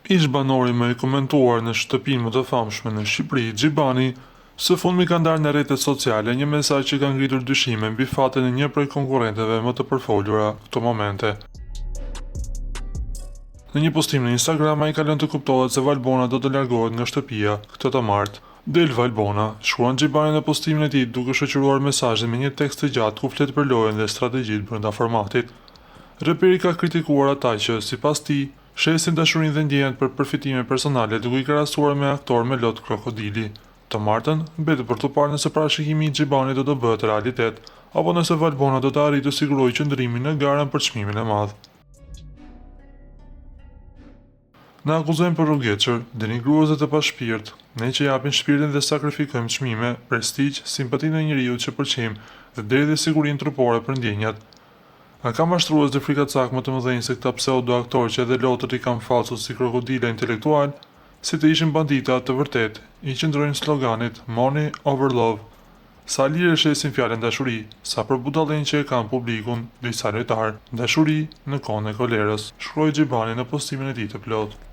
Ish banori më i komentuar në shtëpinë më të famshme në Shqipëri, Xhibani, së fundmi ka ndarë në rrjetet sociale një mesazh që ka ngritur dyshime mbi fatin e një prej konkurrentëve më të përfolura këto momente. Në një postim në Instagram, ai ka lënë të kuptohet se Valbona do të largohet nga shtëpia këtë të martë. Del Valbona, shkruan Xhibani në postimin e tij duke shoqëruar mesazhin me një tekst të gjatë ku flet për lojën dhe strategjitë brenda formatit. Reperi ka kritikuar ata që, sipas tij, shesin dashurinë dhe ndjenjat për përfitime personale duke i krahasuar me aktor me lot krokodili. Të martën, mbetet për të parë nëse parashikimi i Xhibanit do të bëhet realitet, apo nëse Valbona do të arrijë të sigurojë qëndrimin në garën për çmimin e madh. Na akuzojnë për rrugëçër, denigruese të pashpirt, ne që japin shpirtin dhe sakrifikojmë çmime, prestigj, simpatinë e njeriut që pëlqejmë dhe deri dhe sigurinë trupore për ndjenjat. A ka mashtrues dhe frikacak më të mëdhenj se këta pseudo aktorë që edhe lotët i kanë falsut si krokodila intelektual, si të ishin bandita të vërtet, i qëndrojnë sloganit Money over Love. Sa lirë shesin fjalën dashuri, sa për budallën që e kanë publikun, disa lojtarë, dashuri në kohën e kolerës, shkroi Xhibani në postimin e tij të plotë.